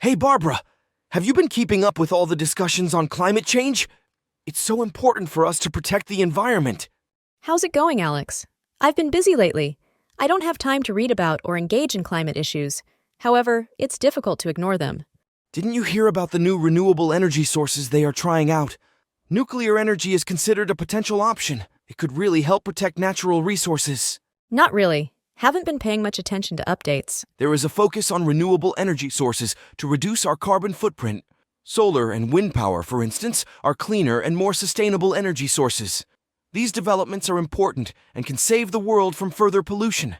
Hey Barbara, have you been keeping up with all the discussions on climate change? It's so important for us to protect the environment. How's it going, Alex? I've been busy lately. I don't have time to read about or engage in climate issues. However, it's difficult to ignore them. Didn't you hear about the new renewable energy sources they are trying out? Nuclear energy is considered a potential option. It could really help protect natural resources. Not really. Haven't been paying much attention to updates. There is a focus on renewable energy sources to reduce our carbon footprint. Solar and wind power, for instance, are cleaner and more sustainable energy sources. These developments are important and can save the world from further pollution.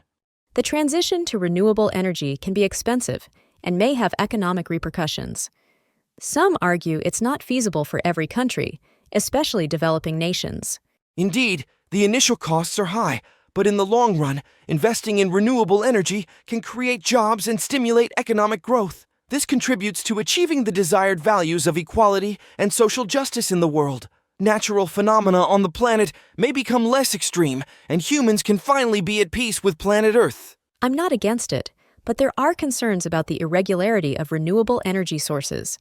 The transition to renewable energy can be expensive and may have economic repercussions. Some argue it's not feasible for every country, especially developing nations. Indeed, the initial costs are high, but in the long run, investing in renewable energy can create jobs and stimulate economic growth. This contributes to achieving the desired values of equality and social justice in the world. Natural phenomena on the planet may become less extreme, and humans can finally be at peace with planet Earth. I'm not against it, but there are concerns about the irregularity of renewable energy sources.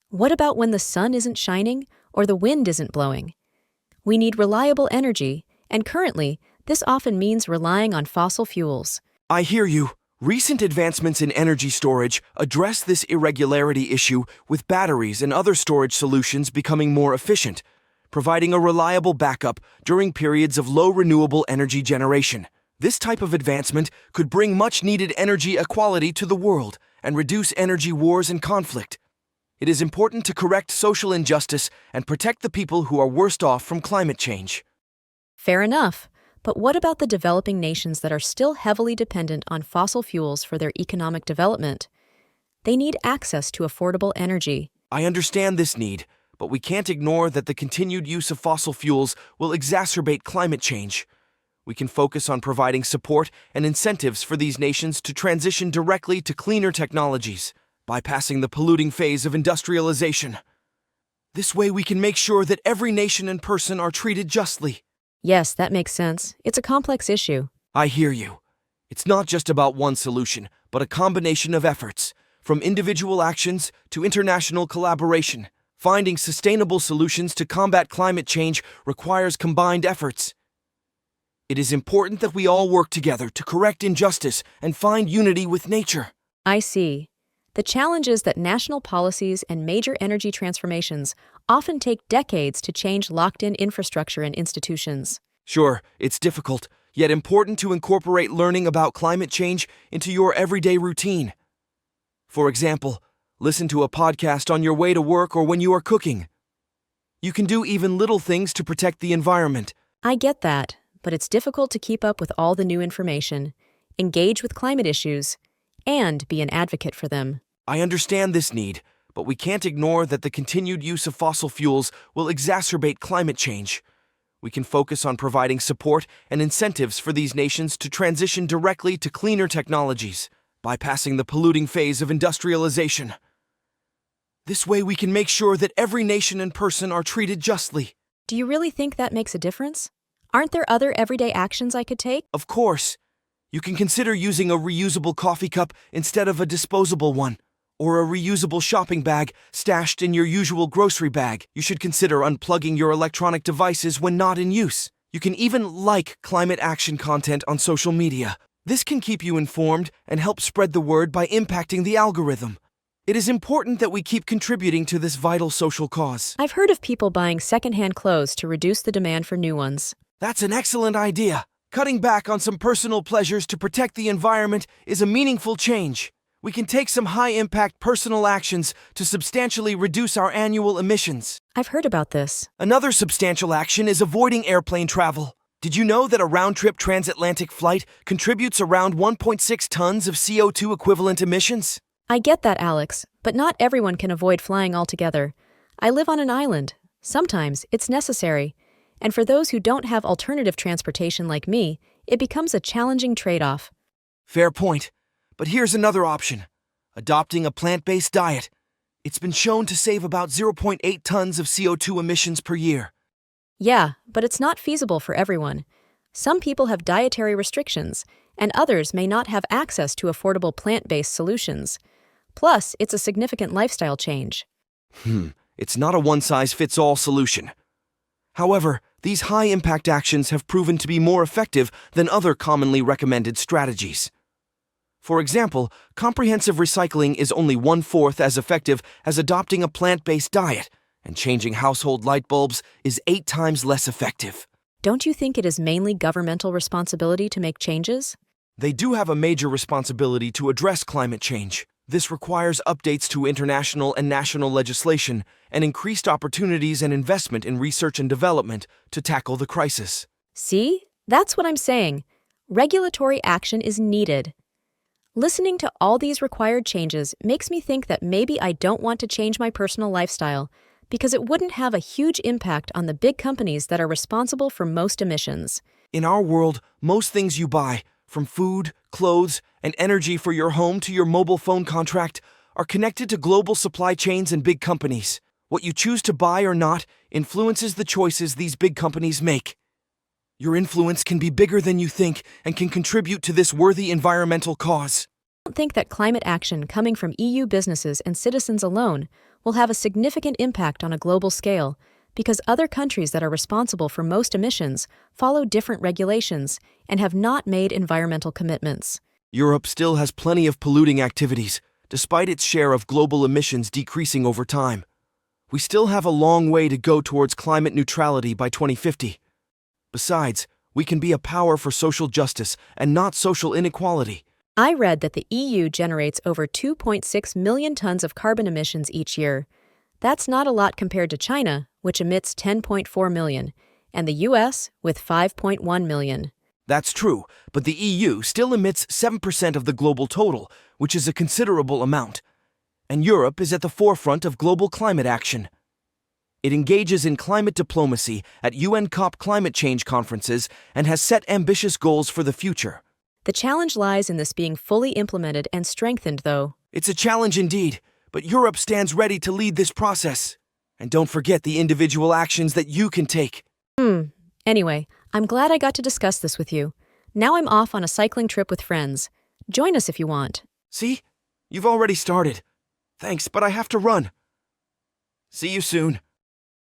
What about when the sun isn't shining or the wind isn't blowing? We need reliable energy, and currently, this often means relying on fossil fuels. I hear you. Recent advancements in energy storage address this irregularity issue with batteries and other storage solutions becoming more efficient, providing a reliable backup during periods of low renewable energy generation. This type of advancement could bring much-needed energy equality to the world and reduce energy wars and conflict. It is important to correct social injustice and protect the people who are worst off from climate change. Fair enough. But what about the developing nations that are still heavily dependent on fossil fuels for their economic development? They need access to affordable energy. I understand this need, but we can't ignore that the continued use of fossil fuels will exacerbate climate change. We can focus on providing support and incentives for these nations to transition directly to cleaner technologies, bypassing the polluting phase of industrialization. This way we can make sure that every nation and person are treated justly. Yes, that makes sense. It's a complex issue. I hear you. It's not just about one solution, but a combination of efforts, from individual actions to international collaboration. Finding sustainable solutions to combat climate change requires combined efforts. It is important that we all work together to correct injustice and find unity with nature. I see. The challenge is that national policies and major energy transformations often take decades to change locked-in infrastructure and institutions. Sure, it's difficult, yet important to incorporate learning about climate change into your everyday routine. For example, listen to a podcast on your way to work or when you are cooking. You can do even little things to protect the environment. I get that, but it's difficult to keep up with all the new information, engage with climate issues, and be an advocate for them. I understand this need, but we can't ignore that the continued use of fossil fuels will exacerbate climate change. We can focus on providing support and incentives for these nations to transition directly to cleaner technologies, bypassing the polluting phase of industrialization. This way we can make sure that every nation and person are treated justly. Do you really think that makes a difference? Aren't there other everyday actions I could take? Of course. You can consider using a reusable coffee cup instead of a disposable one, or a reusable shopping bag stashed in your usual grocery bag. You should consider unplugging your electronic devices when not in use. You can even like climate action content on social media. This can keep you informed and help spread the word by impacting the algorithm. It is important that we keep contributing to this vital social cause. I've heard of people buying secondhand clothes to reduce the demand for new ones. That's an excellent idea. Cutting back on some personal pleasures to protect the environment is a meaningful change. We can take some high-impact personal actions to substantially reduce our annual emissions. I've heard about this. Another substantial action is avoiding airplane travel. Did you know that a round-trip transatlantic flight contributes around 1.6 tons of CO2 equivalent emissions? I get that, Alex, but not everyone can avoid flying altogether. I live on an island. Sometimes it's necessary. And for those who don't have alternative transportation like me, it becomes a challenging trade-off. Fair point. But here's another option. Adopting a plant-based diet. It's been shown to save about 0.8 tons of CO2 emissions per year. Yeah, but it's not feasible for everyone. Some people have dietary restrictions, and others may not have access to affordable plant-based solutions. Plus, it's a significant lifestyle change. It's not a one-size-fits-all solution. However, these high-impact actions have proven to be more effective than other commonly recommended strategies. For example, comprehensive recycling is only 1/4 as effective as adopting a plant-based diet, and changing household light bulbs is 8 times less effective. Don't you think it is mainly governmental responsibility to make changes? They do have a major responsibility to address climate change. This requires updates to international and national legislation and increased opportunities and investment in research and development to tackle the crisis. See? That's what I'm saying. Regulatory action is needed. Listening to all these required changes makes me think that maybe I don't want to change my personal lifestyle because it wouldn't have a huge impact on the big companies that are responsible for most emissions. In our world, most things you buy, from food, clothes, and energy for your home to your mobile phone contract, are connected to global supply chains and big companies. What you choose to buy or not influences the choices these big companies make. Your influence can be bigger than you think and can contribute to this worthy environmental cause. I don't think that climate action coming from EU businesses and citizens alone will have a significant impact on a global scale because other countries that are responsible for most emissions follow different regulations and have not made environmental commitments. Europe still has plenty of polluting activities, despite its share of global emissions decreasing over time. We still have a long way to go towards climate neutrality by 2050. Besides, we can be a power for social justice and not social inequality. I read that the EU generates over 2.6 million tons of carbon emissions each year. That's not a lot compared to China, which emits 10.4 million, and the US with 5.1 million. That's true, but the EU still emits 7% of the global total, which is a considerable amount. And Europe is at the forefront of global climate action. It engages in climate diplomacy at UN COP climate change conferences and has set ambitious goals for the future. The challenge lies in this being fully implemented and strengthened, though. It's a challenge indeed, but Europe stands ready to lead this process. And don't forget the individual actions that you can take. Anyway, I'm glad I got to discuss this with you. Now I'm off on a cycling trip with friends. Join us if you want. See? You've already started. Thanks, but I have to run. See you soon.